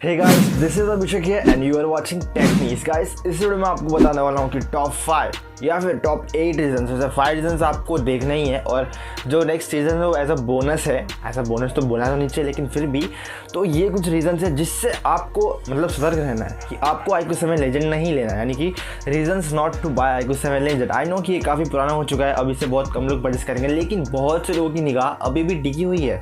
Hey guys, this is Abhishek here and you are watching Techniques guys। इस video में आपको बताने वाला हूँ कि टॉप 5 या फिर टॉप 8 रीजन, जैसे 5 रीजन आपको देखना ही है और जो नेक्स्ट रीजन है वो एज अ बोनस है। ऐसा बोनस तो बोलना तो नहीं चाहिए लेकिन फिर भी तो ये कुछ रीजन है जिससे आपको मतलब सतर्क रहना है कि आपको iQOO 7 लेजेंड नहीं लेना है, यानी कि reasons not to buy iQOO 7 Legend. I know कि ये काफ़ी पुराना हो चुका है, अब इसे बहुत कम लोग परचेस करेंगे, लेकिन बहुत से लोगों की निगाह अभी भी टिकी हुई है,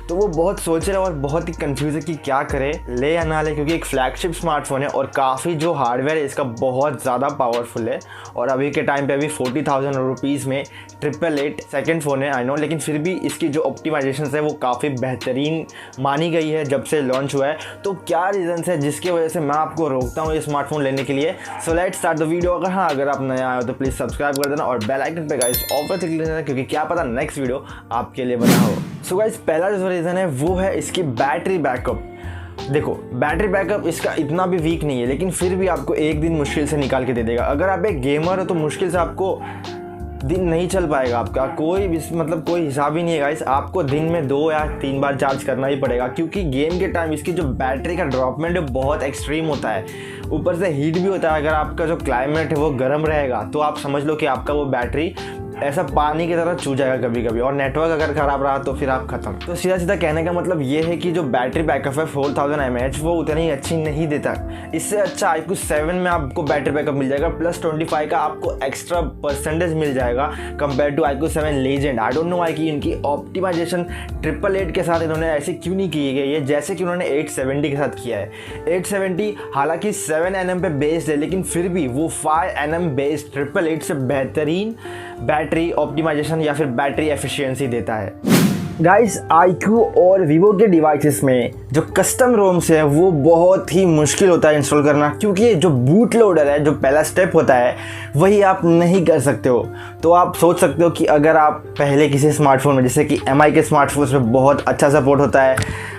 तो वो बहुत सोच रहे हैं और बहुत ही कंफ्यूज है कि क्या करे, ले या ना ले, क्योंकि एक फ्लैगशिप स्मार्टफोन है और काफ़ी जो हार्डवेयर है इसका बहुत ज़्यादा पावरफुल है और अभी के टाइम पे अभी 40,000 रुपीज़ में 888 सेकंड फ़ोन है आई नो, लेकिन फिर भी इसकी जो ऑप्टिमाइजेशन है वो काफ़ी बेहतरीन मानी गई है जब से लॉन्च हुआ है। तो क्या रीज़न है जिसकी वजह से मैं आपको रोकता हूँ ये स्मार्टफोन लेने के लिए। So let's start the video. अगर आप नया आए हो तो प्लीज़ सब्सक्राइब कर देना और बेल आइकन पे गाइस ऑल पर क्लिक कर देना, क्योंकि क्या पता नेक्स्ट वीडियो आपके लिए बना हो। सो गाइस पहला जो रीज़न है वो है इसकी बैटरी बैकअप। देखो बैटरी बैकअप इसका इतना भी वीक नहीं है, लेकिन फिर भी आपको एक दिन मुश्किल से निकाल के दे देगा। अगर आप एक गेमर हो तो मुश्किल से आपको दिन नहीं चल पाएगा, आपका कोई कोई हिसाब ही नहीं है गाइस। आपको दिन में 2 या 3 बार चार्ज करना ही पड़ेगा, क्योंकि गेम के टाइम इसकी जो बैटरी का ड्रॉपमेंट है बहुत एक्सट्रीम होता है, ऊपर से हीट भी होता है। अगर आपका जो क्लाइमेट है वो गर्म रहेगा तो आप समझ लो कि आपका वो बैटरी ऐसा पानी की तरह चू जाएगा कभी कभी, और नेटवर्क अगर ख़राब रहा तो फिर आप ख़त्म। तो सीधा सीधा कहने का मतलब ये है कि जो बैटरी बैकअप है 4000 mAh वो उतनी अच्छी नहीं देता। इससे अच्छा iQOO 7 में आपको बैटरी बैकअप मिल जाएगा, प्लस 25 का आपको एक्स्ट्रा परसेंटेज मिल जाएगा compare to iQOO 7 Legend. I don't know why कि इनकी ऑप्टिमाइजेशन 888 के साथ इन्होंने ऐसे क्यों नहीं की गई है जैसे कि उन्होंने 870 के साथ किया है। 870 हालांकि 7nm पे बेस्ड है, लेकिन फिर भी वो 5nm बेस्ड 888 से बेहतरीन बैटरी ऑप्टिमाइजेशन या फिर बैटरी एफिशिएंसी देता है। गाइस iQOO और वीवो के डिवाइसेस में जो कस्टम रोम्स है वो बहुत ही मुश्किल होता है इंस्टॉल करना, क्योंकि जो बूट लोडर है, जो पहला स्टेप होता है, वही आप नहीं कर सकते हो। तो आप सोच सकते हो कि अगर आप पहले किसी स्मार्टफोन में, जैसे कि MI के स्मार्टफोन्स में बहुत अच्छा सपोर्ट होता है,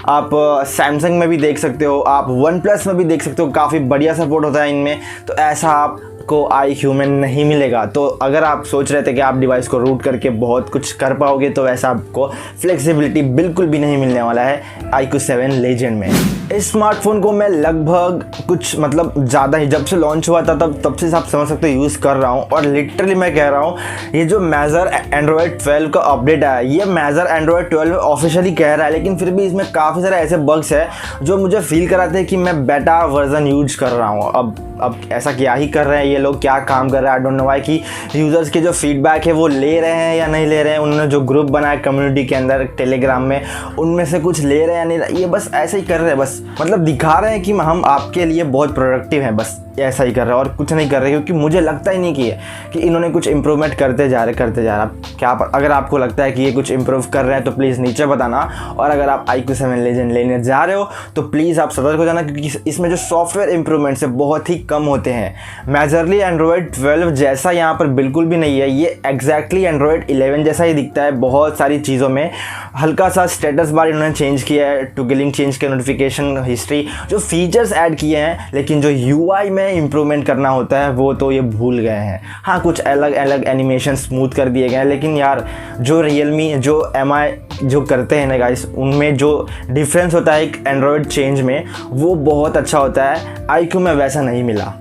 आप सैमसंग में भी देख सकते हो, आप वन प्लस में भी देख सकते हो, काफ़ी बढ़िया सपोर्ट होता है इनमें, तो ऐसा आपको iQOO में नहीं मिलेगा। तो अगर आप सोच रहे थे कि आप डिवाइस को रूट करके बहुत कुछ कर पाओगे, तो वैसा आपको फ्लेक्सिबिलिटी बिल्कुल भी नहीं मिलने वाला है iQOO 7 लेजेंड में। इस स्मार्टफोन को मैं लगभग कुछ ज़्यादा ही जब से लॉन्च हुआ था तब से आप समझ सकते हो यूज़ कर रहा हूँ, और लिटरली मैं कह रहा हूँ ये जो मेजर एंड्रॉयड 12 का अपडेट आया, ये मेजर एंड्रॉयड 12 ऑफिशियली कह रहा है, लेकिन फिर भी इसमें काफ़ी सारे ऐसे बग्स हैं जो मुझे फील कराते हैं कि मैं बेटा वर्जन यूज कर रहा हूँ। अब ऐसा क्या ही कर रहे हैं ये लोग, क्या काम कर रहे हैं, आई डोंट नो व्हाई, कि यूज़र्स के जो फीडबैक है वो ले रहे हैं या नहीं ले रहे हैं। उन्होंने जो ग्रुप बनाया कम्युनिटी के अंदर टेलीग्राम में, उनमें से कुछ ले रहे हैं या नहीं, ये बस ऐसे ही कर रहे हैं, बस दिखा रहे हैं कि हम आपके लिए बहुत प्रोडक्टिव हैं, बस ऐसा ही कर रहे हैं और कुछ नहीं कर रहे, क्योंकि मुझे लगता ही नहीं कि इन्होंने कुछ इंप्रूवमेंट करते जा रहे। क्या अगर आपको लगता है कि ये कुछ इंप्रूव कर रहे हैं तो प्लीज़ नीचे बताना, और अगर आप iQOO 7 लेजेंड लेने जा रहे हो तो प्लीज़ आप सतर्क हो जाना, क्योंकि इसमें जो सॉफ्टवेयर इंप्रूवमेंट्स है बहुत ही कम होते हैं। मेजरली एंड्रॉयड 12 जैसा यहाँ पर बिल्कुल भी नहीं है, ये एग्जैक्टली एंड्रॉयड 11 जैसा ही दिखता है। बहुत सारी चीज़ों में हल्का सा स्टेटस बार इन्होंने चेंज किया है, टुगलिंग चेंज किया, नोटिफिकेशन हिस्ट्री, जो फीचर्स ऐड किए हैं, लेकिन जो UI में इंप्रूवमेंट करना होता है वो तो ये भूल गए हैं। हाँ, कुछ अलग अलग एनिमेशन स्मूथ कर दिए गए हैं, लेकिन यार जो रियलमी, जो MI जो करते हैं ना गाइस, उनमें जो डिफरेंस होता है एक एंड्रॉयड चेंज में, वो बहुत अच्छा होता है। iQOO में वैसा नहीं मिला।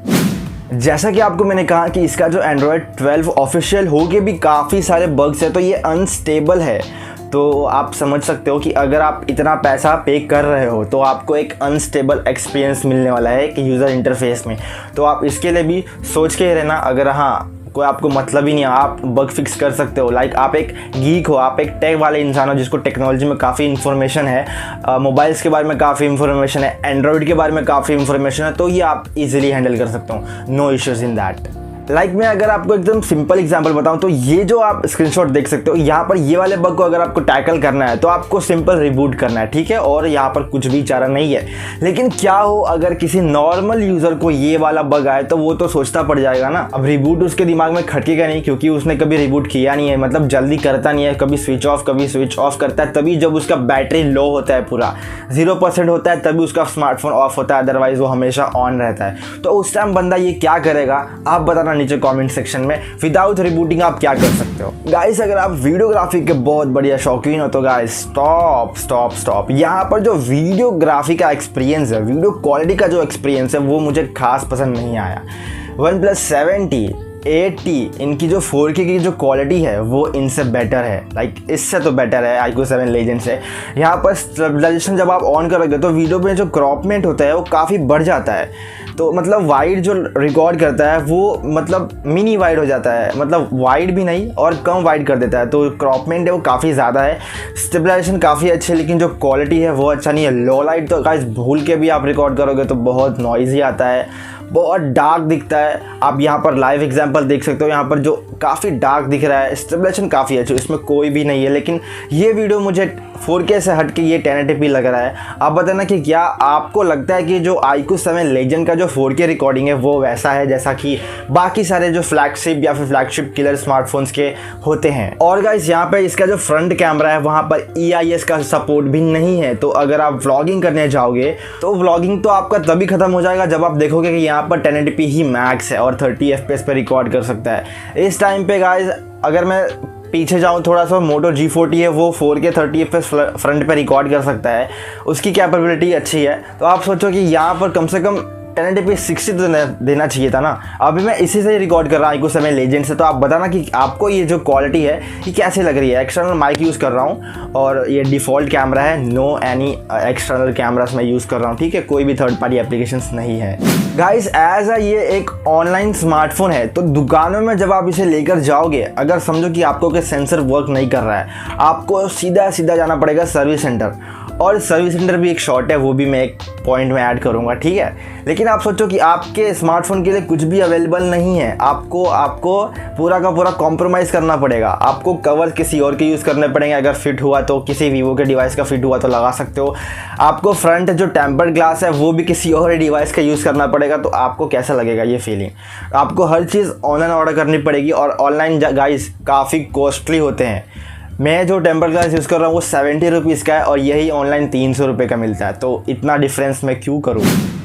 जैसा कि आपको मैंने कहा कि इसका जो एंड्रॉयड 12 ऑफिशियल हो के भी काफ़ी सारे बग्स हैं, तो ये अनस्टेबल है। तो आप समझ सकते हो कि अगर आप इतना पैसा पे कर रहे हो तो आपको एक अनस्टेबल एक्सपीरियंस मिलने वाला है एक यूज़र इंटरफेस में। तो आप इसके लिए भी सोच के ही रहना। अगर कोई आपको मतलब ही नहीं है, आप बग फिक्स कर सकते हो। लाइक आप एक गीक हो, आप एक टेक वाले इंसान हो जिसको टेक्नोलॉजी में काफ़ी इन्फॉर्मेशन है, मोबाइल्स के बारे में काफ़ी इन्फॉर्मेशन है, एंड्रॉयड के बारे में काफ़ी इन्फॉर्मेशन है, तो ये आप इजीली हैंडल कर सकते हो। No issues in that. मैं अगर आपको एकदम सिंपल एग्जांपल बताऊं तो ये जो आप स्क्रीनशॉट देख सकते हो, यहाँ पर ये वाले बग को अगर आपको टैकल करना है तो आपको सिंपल रिबूट करना है, ठीक है, और यहाँ पर कुछ भी चारा नहीं है। लेकिन क्या हो अगर किसी नॉर्मल यूज़र को ये वाला बग आए, तो वो तो सोचता पड़ जाएगा ना। अब रिबूट उसके दिमाग में खटकेगा नहीं, क्योंकि उसने कभी रिबूट किया नहीं है, जल्दी करता नहीं है, कभी स्विच ऑफ करता है, तभी जब उसका बैटरी लो होता है, पूरा 0% होता है, तभी उसका स्मार्टफोन ऑफ होता है, अदरवाइज वो हमेशा ऑन रहता है। तो उस टाइम बंदा ये क्या करेगा, आप बताना बताना नीचे कमेंट सेक्शन में विदाउट रिबूटिंग आप क्या कर सकते हो। गाइस अगर आप वीडियोग्राफी के बहुत बढ़िया शौकीन हो तो गाइस स्टॉप। यहाँ पर जो वीडियोग्राफी का एक्सपीरियंस है, वीडियो क्वालिटी का जो एक्सपीरियंस है वो मुझे खास पसंद नहीं आया। OnePlus 7T 8T इनकी जो 4K की जो क्वालिटी है वो इनसे बेटर है, लाइक इससे तो बेटर है iQOO 7 लेजेंड से। यहाँ पर स्टेबलाइजेशन जब आप ऑन करोगे तो वीडियो में जो क्रॉपमेंट होता है वो काफ़ी बढ़ जाता है, तो मतलब वाइड जो रिकॉर्ड करता है वो मतलब मिनी वाइड हो जाता है, मतलब वाइड भी नहीं और कम वाइड कर देता है, तो क्रॉपमेंट है वो काफ़ी ज़्यादा है। स्टेबलाइजेशन काफ़ी अच्छी है लेकिन जो क्वालिटी है वो अच्छा नहीं है। लो लाइट तो गाइस भूल के भी आप रिकॉर्ड करोगे तो बहुत नॉइज़ी आता है, बहुत डार्क दिखता है। आप यहाँ पर लाइव एग्जांपल देख सकते हो, यहाँ पर जो काफ़ी डार्क दिख रहा है। स्टेबलाइजेशन काफ़ी अच्छी, इसमें कोई भी नहीं है, लेकिन ये वीडियो मुझे 4K से हट के ये 1080p लग रहा है। आप बताना कि क्या आपको लगता है कि जो iQOO 7 लेजेंड का जो 4K रिकॉर्डिंग है वो वैसा है जैसा कि बाकी सारे जो फ्लैगशिप या फिर फ्लैगशिप किलर स्मार्टफोन्स के होते हैं। और गाइस यहाँ पे इसका जो फ्रंट कैमरा है वहाँ पर EIS का सपोर्ट भी नहीं है, तो अगर आप व्लॉगिंग करने जाओगे तो व्लॉगिंग तो आपका तभी खत्म हो जाएगा जब आप देखोगे कि यहाँ पर 1080p ही मैक्स है और 30 FPS पे रिकॉर्ड कर सकता है। इस टाइम पे गाइस अगर मैं पीछे जाऊँ थोड़ा सा, मोटो G40 है वो 4K 30 FPS फ्रंट पे रिकॉर्ड कर सकता है, उसकी कैपेबिलिटी अच्छी है। तो आप सोचो कि यहाँ पर कम से कम 1080p 60 तो देना चाहिए था ना। अभी मैं इसी से रिकॉर्ड कर रहा हूँ iQOO 7 लेजेंड से, तो आप बताना कि आपको ये जो क्वालिटी है ये कैसे लग रही है। एक्सटर्नल माइक यूज़ कर रहा हूँ और ये डिफ़ॉल्ट कैमरा है, नो एनी एक्सटर्नल कैमरास मैं यूज़ कर रहा हूँ, ठीक है, कोई भी थर्ड पार्टी एप्लीकेशंस नहीं है। गाइस एज ये एक ऑनलाइन स्मार्टफोन है तो दुकानों में जब आप इसे लेकर जाओगे, अगर समझो कि आपको कोई सेंसर वर्क नहीं कर रहा है, आपको सीधा जाना पड़ेगा सर्विस सेंटर, और सर्विस सेंटर भी एक शॉर्ट है, वो भी मैं एक पॉइंट में ऐड करूँगा, ठीक है। लेकिन आप सोचो कि आपके स्मार्टफोन के लिए कुछ भी अवेलेबल नहीं है, आपको पूरा का पूरा कॉम्प्रोमाइज़ करना पड़ेगा। आपको कवर किसी और के यूज़ करने पड़ेंगे, अगर फिट हुआ तो किसी वीवो के डिवाइस का फिट हुआ तो लगा सकते हो। आपको फ्रंट जो टेम्पर्ड ग्लास है वो भी किसी और डिवाइस का यूज़ करना पड़ेगा, तो आपको कैसा लगेगा ये फीलिंग। आपको हर चीज़ ऑनलाइन ऑर्डर करनी पड़ेगी और ऑनलाइन गाइस काफ़ी कॉस्टली होते हैं। मैं जो टेम्पर ग्लास यूज़ कर रहा हूँ वो 70 रुपीज़ का है और यही ऑनलाइन 300 रुपये का मिलता है, तो इतना डिफरेंस मैं क्यों करूँ।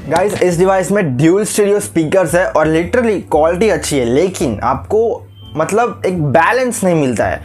गाइस इस डिवाइस में ड्यूल स्टीरियो स्पीकर्स है और लिटरली क्वालिटी अच्छी है, लेकिन आपको मतलब एक बैलेंस नहीं मिलता है।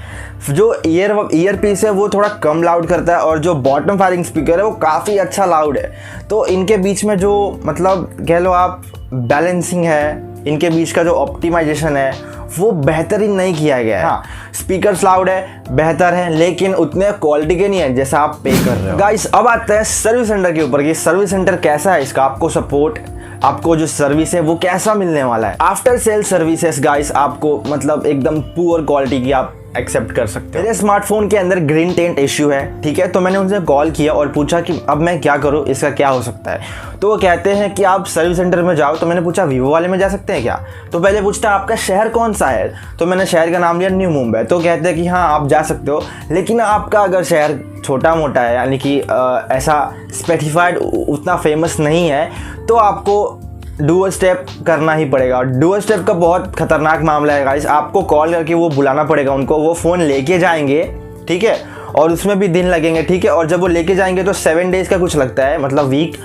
जो ईयर पीस है वो थोड़ा कम लाउड करता है और जो बॉटम फायरिंग स्पीकर है वो काफ़ी अच्छा लाउड है, तो इनके बीच में जो मतलब कह लो आप बैलेंसिंग है, इनके बीच का जो ऑप्टिमाइजेशन है वो बेहतरीन नहीं किया गया है। हाँ स्पीकर्स लाउड है, बेहतर है, लेकिन उतने क्वालिटी के नहीं है जैसा आप पे कर रहे हो। गाइस अब आते हैं सर्विस सेंटर के ऊपर कि सर्विस सेंटर कैसा है, इसका आपको सपोर्ट, आपको जो सर्विस है वो कैसा मिलने वाला है। आफ्टर सेल सर्विसेज गाइस आपको मतलब एकदम पुअर क्वालिटी की आप एक्सेप्ट कर सकते हो। मेरे स्मार्टफोन के अंदर ग्रीन टेंट इश्यू है, ठीक है, तो मैंने उनसे कॉल किया और पूछा कि अब मैं क्या करूँ, इसका क्या हो सकता है। तो वो कहते हैं कि आप सर्विस सेंटर में जाओ। तो मैंने पूछा वीवो वाले में जा सकते हैं क्या, तो पहले पूछता है आपका शहर कौन सा है, तो मैंने शहर का नाम लिया न्यू मुंबई। तो कहते हैं कि हाँ आप जा सकते हो, लेकिन आपका अगर शहर छोटा मोटा है यानी कि ऐसा स्पेसिफाइड उतना फेमस नहीं है तो आपको डुअल स्टेप करना ही पड़ेगा। और डुअल स्टेप का बहुत खतरनाक मामला है गाइस, आपको कॉल करके वो बुलाना पड़ेगा उनको, वो फ़ोन लेके जाएंगे, ठीक है, और उसमें भी दिन लगेंगे, ठीक है, और जब वो लेके जाएंगे तो 7 डेज़ का कुछ लगता है, मतलब वीक,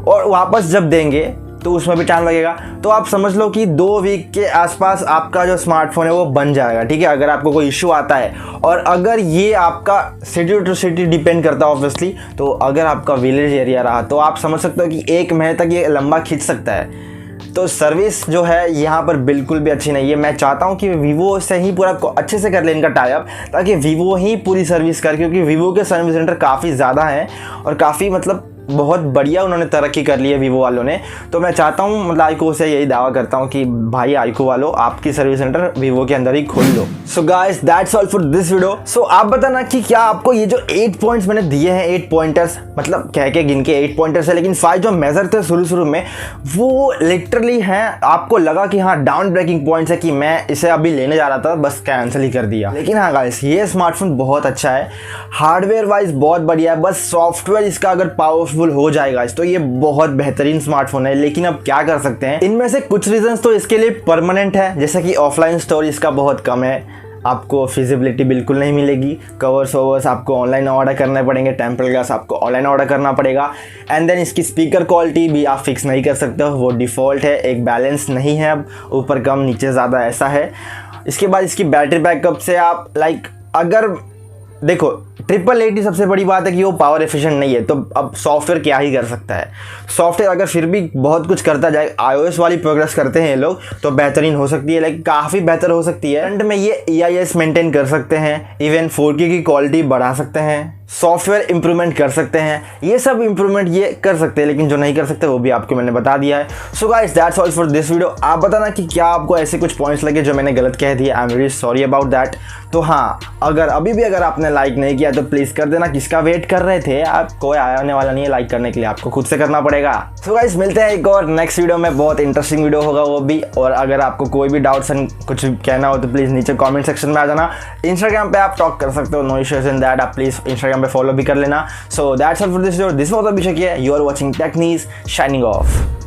और वापस जब देंगे तो उसमें भी टाइम लगेगा। तो आप समझ लो कि 2 वीक के आसपास आपका जो स्मार्टफोन है वो बन जाएगा, ठीक है, अगर आपको कोई इशू आता है। और अगर ये आपका सिटी टू सिटी डिपेंड करता है ऑब्वियसली, तो अगर आपका विलेज एरिया रहा तो आप समझ सकते हो कि 1 महीने तक ये लंबा खींच सकता है। तो सर्विस जो है यहाँ पर बिल्कुल भी अच्छी नहीं है। मैं चाहता हूँ कि वीवो से ही पूरा अच्छे से कर ले इनका टाई अप, ताकि वीवो ही पूरी सर्विस कर, क्योंकि वीवो के सर्विस सेंटर काफ़ी ज़्यादा हैं और काफ़ी मतलब बहुत बढ़िया उन्होंने तरक्की कर ली है वीवो वालों ने। तो मैं चाहता हूँ मतलब iQOO से यही दावा करता हूँ कि भाई iQOO वालों आपकी सर्विस सेंटर वीवो के अंदर ही खोल लो। So guys that's all for this video. सो आप बताना कि क्या आपको ये जो 8 पॉइंट्स मैंने दिए हैं, 8 पॉइंटर्स, मतलब कह के गिन के 8 पॉइंटर्स है, लेकिन 5 जो मेजर थे शुरू में वो लिटरली हैं, आपको लगा कि हाँ डाउन ब्रेकिंग पॉइंट्स है कि मैं इसे अभी लेने जा रहा था बस कैंसिल ही कर दिया। लेकिन हाँ गाइस ये स्मार्टफोन बहुत अच्छा है, हार्डवेयर वाइज बहुत बढ़िया है, बस सॉफ्टवेयर इसका अगर पावरफुल हो जाएगा तो ये बहुत बेहतरीन स्मार्टफोन है। लेकिन अब क्या कर सकते हैं, इनमें से कुछ रीजंस तो इसके लिए परमानेंट है, जैसे कि ऑफलाइन स्टोर इसका बहुत कम है, आपको फिजिबिलिटी बिल्कुल नहीं मिलेगी। कवर्स ववर्स आपको ऑनलाइन ऑर्डर करने पड़ेंगे, टेम्पल ग्लास आपको ऑनलाइन ऑर्डर करना पड़ेगा। एंड देन इसकी स्पीकर क्वालिटी भी आप फिक्स नहीं कर सकते हो, वो डिफ़ॉल्ट है, एक बैलेंस नहीं है, अब ऊपर कम नीचे ज़्यादा ऐसा है। इसके बाद इसकी बैटरी बैकअप से आप अगर देखो 888 सबसे बड़ी बात है कि वो पावर एफिशिएंट नहीं है, तो अब सॉफ्टवेयर क्या ही कर सकता है। सॉफ्टवेयर अगर फिर भी बहुत कुछ करता जाए, iOS वाली प्रोग्रेस करते हैं ये लोग, तो बेहतरीन हो सकती है, काफ़ी बेहतर हो सकती है। एंड में ये EIS मेंटेन कर सकते हैं, इवन 4K की क्वालिटी बढ़ा सकते हैं, सॉफ्टवेयर इंप्रूवमेंट कर सकते हैं, ये सब इंप्रूवमेंट ये कर सकते हैं, लेकिन जो नहीं कर सकते वो भी आपको मैंने बता दिया है। सो guys that's all for this video. आप बताना कि क्या आपको ऐसे कुछ पॉइंट्स लगे जो मैंने गलत कह दिए। I am really sorry about that. तो हाँ, अगर आपने लाइक नहीं किया तो प्लीज़ कर देना, किसका वेट कर रहे थे आप, कोई आने वाला नहीं है लाइक करने के लिए, आपको खुद से करना पड़ेगा। सो गाइस मिलते हैं एक और नेक्स्ट वीडियो में, बहुत इंटरेस्टिंग वीडियो होगा वो भी। और अगर आपको कोई भी डाउट्स कुछ कहना हो तो प्लीज़ नीचे कॉमेंट सेक्शन में आ जाना। इंस्टाग्राम पे आप टॉक कर सकते हो, नो इश्यूज इन दैट, आप प्लीज़ इंस्टाग्राम पे फॉलो भी कर लेना। So that's all for this video, this was Abhishek, you are watching Tech Knees, signing of.